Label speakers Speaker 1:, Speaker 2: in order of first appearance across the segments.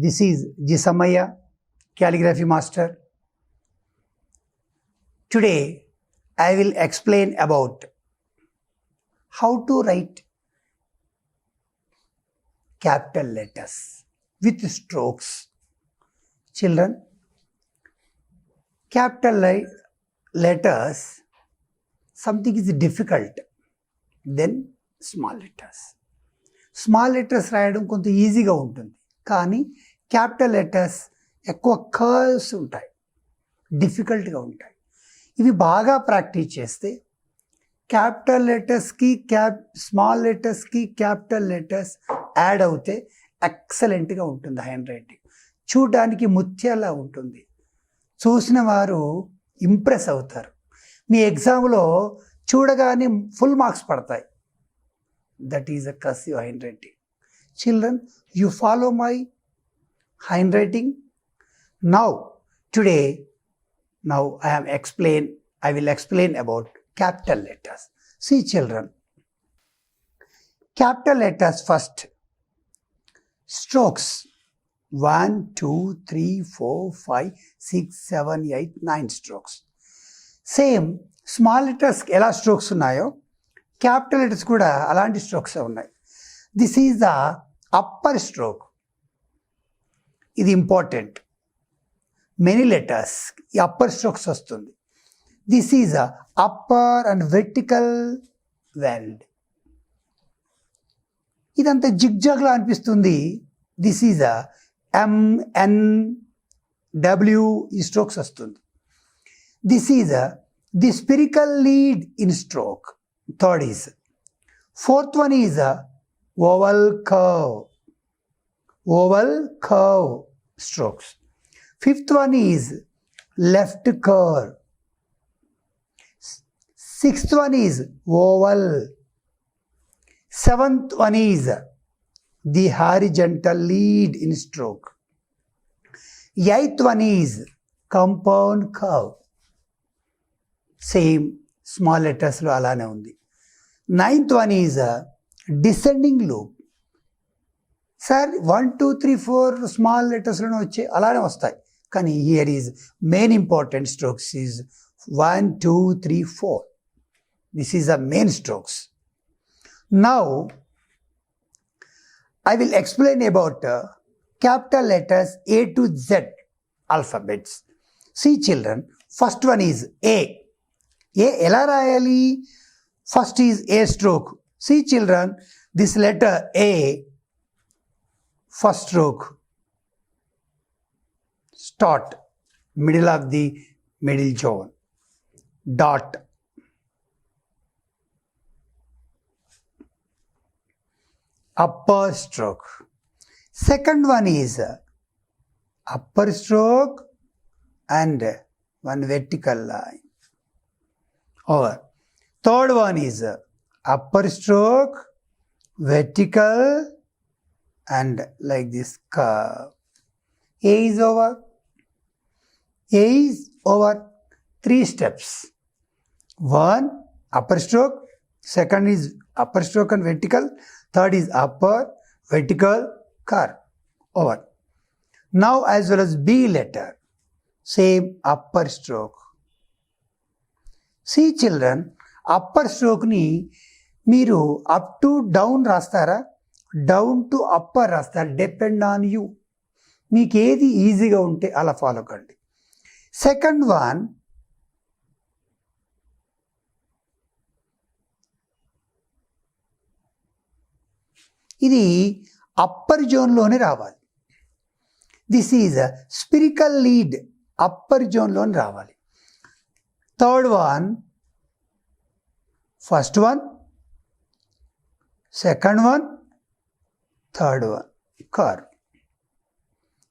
Speaker 1: This is Jisamaya, calligraphy master. Today, I will explain about how to write capital letters with strokes. Children, capital letters, something is difficult than small letters. Small letters రాయడం కొంత ఈజీగా ఉంటుంది, కానీ capital letters ఎక్కువ curves ఉంటాయి, డిఫికల్ట్గా ఉంటాయి. ఇవి బాగా ప్రాక్టీస్ చేస్తే క్యాపిటల్ లెటర్స్కి స్మాల్ లెటర్స్కి క్యాపిటల్ లెటర్స్ యాడ్ అవుతే ఎక్సలెంట్గా ఉంటుంది. హ్యాండ్ రైటింగ్ చూడడానికి ముత్యాలా ఉంటుంది, చూసిన వారు ఇంప్రెస్ అవుతారు. మీ ఎగ్జామ్లో చూడగానే ఫుల్ మార్క్స్ పడతాయి. That is a cursive handwriting. Children, you follow my handwriting. Today I will explain about capital letters. See children, capital letters first. Strokes 1, 2, 3, 4, 5, 6, 7, 8, 9 strokes. Same small letters ఎలా strokes ఉన్నాయో capital letters కూడా అలాంటి strokes ఉన్నాయి. This is the upper stroke. ఇది important. Many letters ఈ upper strokes వస్తుంది. This is upper and vertical weld. ఇదంతా జిగ్జాగ్లా అనిపిస్తుంది. దిస్ ఈజ్ ఎంఎన్ డబ్ల్యూ ఈ స్ట్రోక్స్ వస్తుంది. This is the spherical lead in stroke. Third is, fourth one is a oval curve strokes. Fifth one is left curve. Sixth one is oval. Seventh one is the horizontal lead in stroke. Eighth one is compound curve. Same small లెటర్స్లో అలానే ఉంది. Ninth one is descending loop. Sir 1, 2, 3, 4 small లెటర్స్లోనే వచ్చే అలానే వస్తాయి, కానీ here is main important strokes is 1, 2, 3, 4. This is the main strokes. Now I will explain about capital letters A to Z alphabets. See children, first one is A. A ఎలా రాయాలి? First is a stroke. See children, this letter A, first stroke, start, middle of the middle zone, dot, upper stroke. Second one is upper stroke and one vertical line. Over. Third one is upper stroke, vertical, and like this curve. A is over. A is over. 3 steps. One, upper stroke. Second is upper stroke and vertical. Third is upper, vertical, curve. Over. Now as well as B letter. Same upper stroke. See children, upper స్ట్రోక్ని మీరు up to down రాస్తారా, down to upper రాస్తారా? Depend on you. మీకు ఏది ఈజీగా ఉంటే అలా follow కండి. సెకండ్ వన్, ఇది అప్పర్ జోన్లోనే రావాలి. This is spiral lead, upper జోన్లోనే రావాలి. Third one, first one, second one, third one, curve.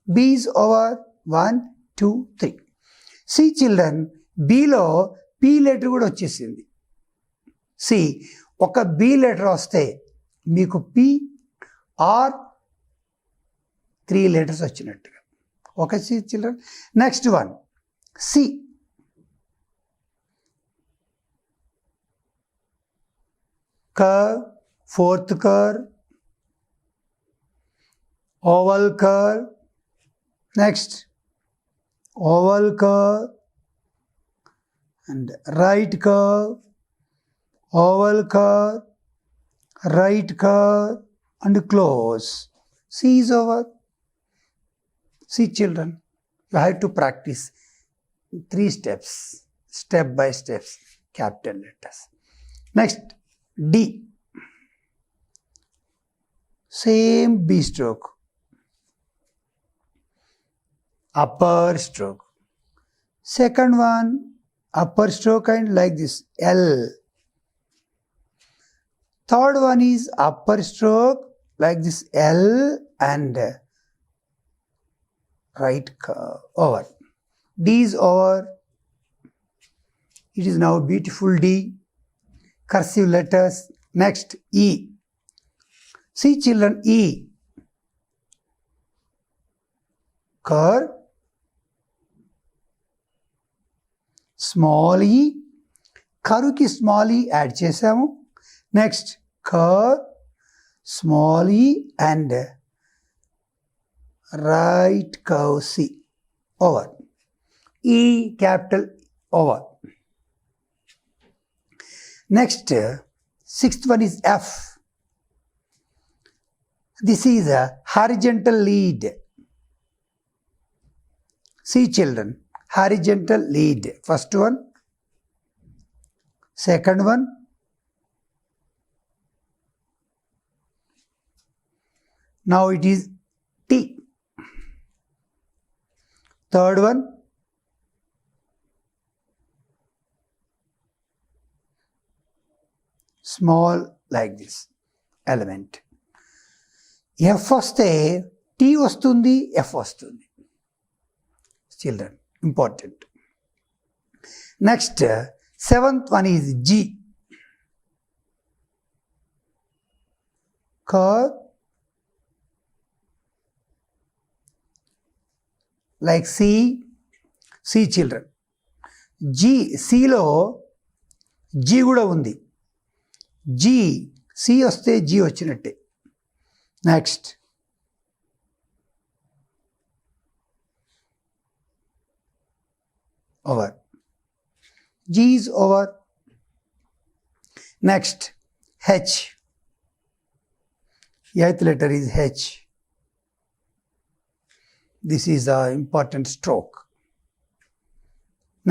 Speaker 1: B is over 1, 2, 3. See children, B లో P లెటర్ కూడా వచ్చేసింది. సి ఒక B లెటర్ వస్తే మీకు P or 3 లెటర్స్ వచ్చినట్టుగా. Okay see children. Next one C. Curve, fourth curve, oval curve, Next, oval curve and right curve, oval curve, right curve, and close. C is over. See children, you have to practice 3 steps, step by steps, capital letters. Next, D. Same B stroke, upper stroke. Second one, upper stroke and like this, L. Third one is upper stroke like this, L and right curve, over. D is over. It is now beautiful D. Cursive letters. Next, E. See children, E. Curve. Small e. Curve ki small e add చేసాము. Next, curve, small e and right curve C, over. E capital, over. Next, 6th one is F. This is a horizontal lead. See children, horizontal lead. First one, second one, now it is T. Third one, small like this element. F వస్తే T వస్తుంది, F వస్తుంది. Children, important. Next, 7th one is G. Curve like C. C children. G, C లో G కూడా ఉంది. G, C వస్తే G వచ్చినట్టే. Next, over. G is over. Next, H. 8th letter is H. This is an important stroke.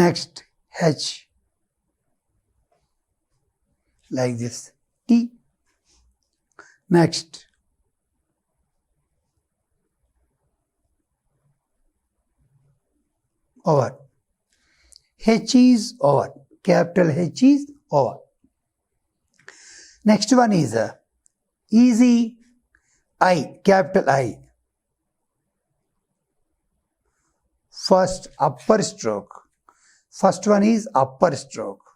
Speaker 1: Next, H. Like this, T. Next, over. H is over. Capital H is over. Next one is easy I, capital I. First upper stroke. First one is upper stroke.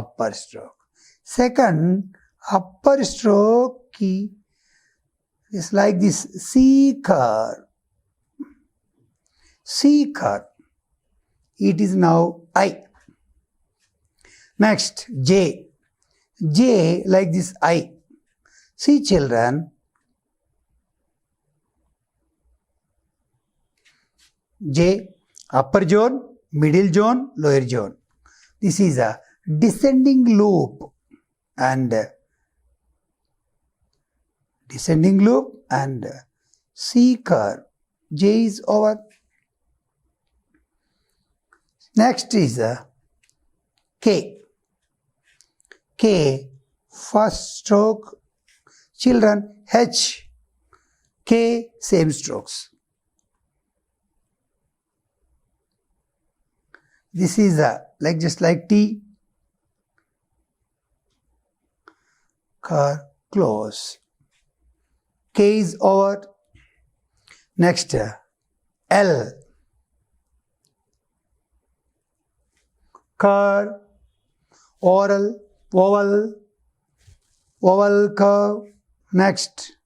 Speaker 1: Upper stroke. Second, upper stroke is like this, C curve. C curve. It is now I. Next, J. J like this I. See children, J, upper zone, middle zone, lower zone. This is a descending loop and descending loop and C curve. J is over. Next is K. K, first stroke. Children, H, K, same strokes. This is like just like T. Curve, close. K is over. Next, L. Curve, oval, oval, oval curve. Next,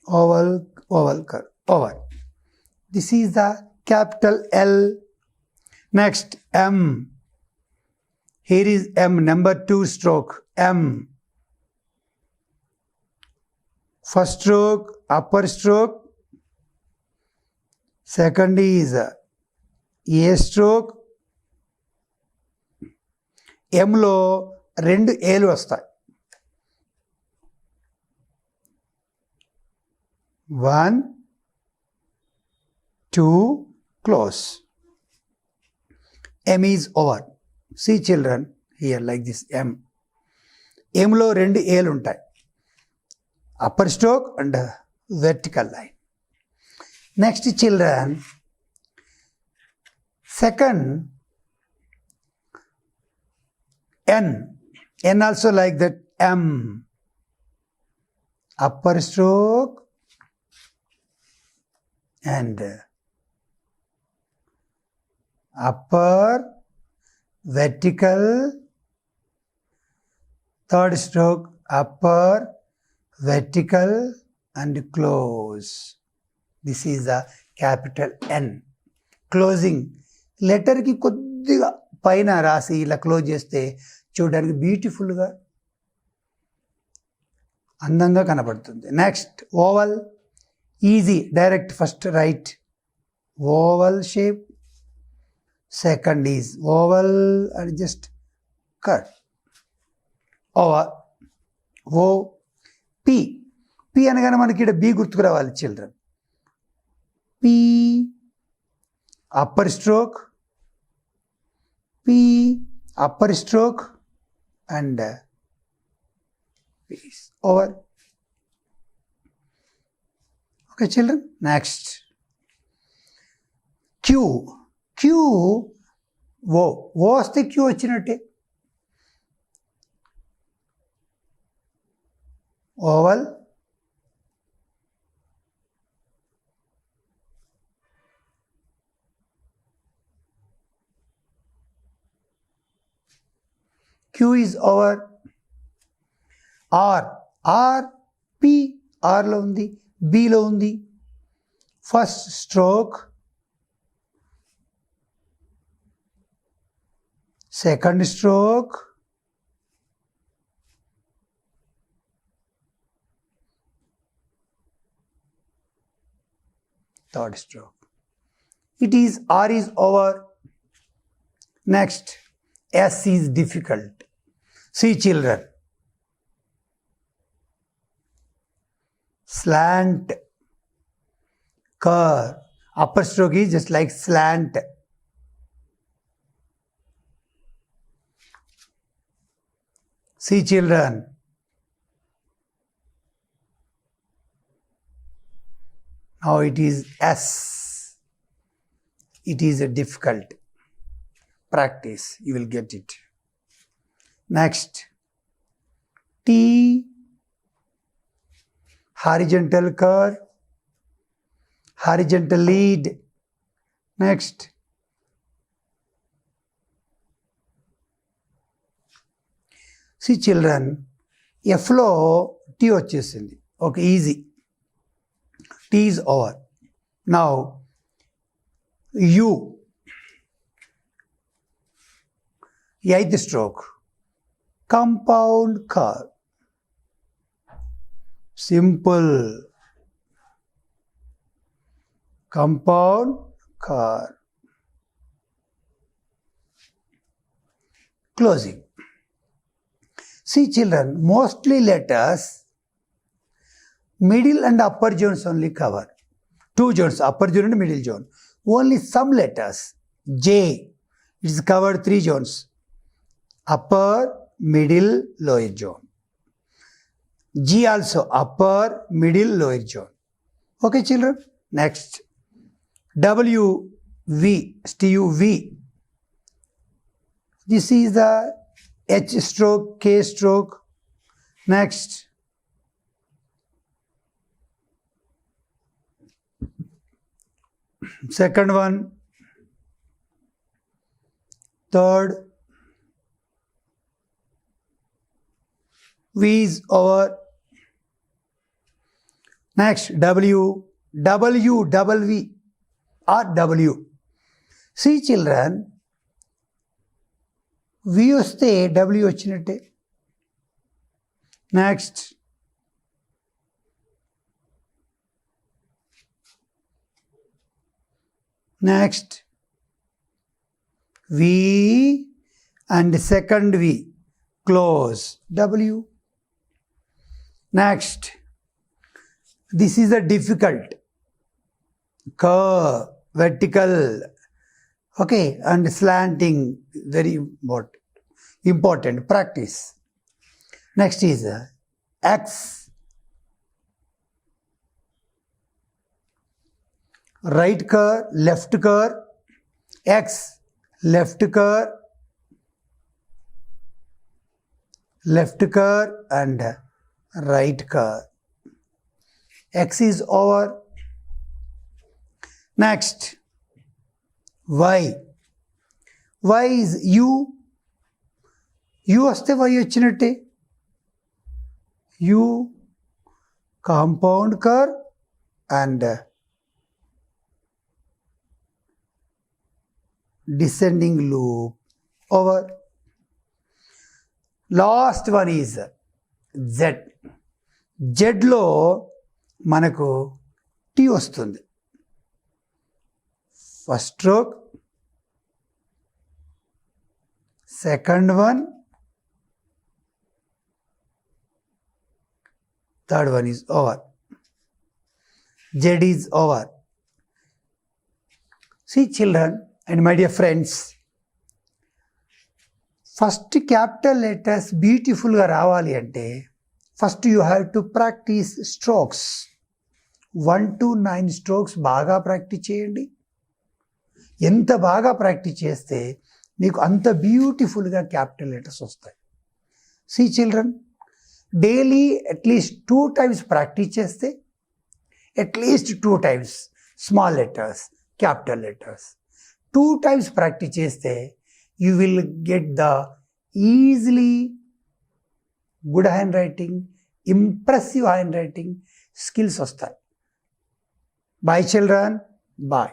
Speaker 1: oval, oval curve, oval. This is the capital L. Next, M. Here is M, number 2 stroke, M. First stroke, upper stroke. Second is A stroke. M లో 2 ఏలు వస్తాయి. 1, 2, close. M is over. See children, here like this M. M లో 2 ఏలు ఉంటాయి. Upper stroke and vertical line. Next children, second N. N also like that M. Upper stroke and upper vertical. Third stroke upper vertical and close. This is the capital N. Closing. Letter కి కొద్దిగా పైన రాసి ఇలా close చేస్తే చూడడానికి బ్యూటిఫుల్గా అందంగా కనబడుతుంది. Next oval. Easy, direct. First right oval shape. Second is oval and just cut. Over. O. P. P అనగానే మనకి ఇక్కడ బి గుర్తుకు రావాలి children. P. Upper stroke. P, upper stroke and peace. Over. Okay children, next. Q. Q, O. O వస్తే Q వచ్చినట్టే. Oval. Q is over. R. R. P. R లో ఉంది, B లో ఉంది. First stroke. Second stroke. Third stroke. It is R is over. Next. S is difficult. See children. Slant. Curve. Upper stroke is just like slant. See children. Now it is S. It is a difficult. Practice, you will get it. Next, T. Horizontal curve, horizontal lead. Next, see children, F లో T వచ్చేసింది. Okay, easy. T is over. Now, U. Eighth stroke. Compound curve. Simple. Compound curve. Closing. See children, mostly letters middle and upper zones only cover. 2 zones, upper zone and middle zone. Only some letters, J, it is covered 3 zones. Upper, middle, lower zone. G also upper, middle, lower zone. Okay children, next. W, V, STU-V. This is the H stroke, K stroke. Next. Second one. Third. V is over. Next, W, W, double V or W. See children, V వస్తే W వచ్చినట్టే. Next, Next, V and second V, close, W. Next, this is a difficult, curve, vertical, okay, and slanting, very important, practice. Next is X, right curve, left curve, X, left curve, and right curve. X is over. Next, Y. Y is U. U వస్తే Y వచ్చినట్టే. U, compound curve and descending loop over. Last one is Z. Z లో మనకు T వస్తుంది. First stroke, second one, third one is over. Z is over. See children and my dear friends, first capital letters beautiful గా రావాలి అంటే first you have to practice strokes. 1 to 9 strokes బాగా practice చేయండి. ఎంత బాగా practice చేస్తే మీకు అంత బ్యూటిఫుల్గా క్యాపిటల్ లెటర్స్ వస్తాయి. See children, daily at least 2 times practice చేస్తే at least 2 times small letters, capital letters 2 times practice చేస్తే you will get the easily good handwriting, impressive handwriting skills వస్తాయి. Bye children, bye.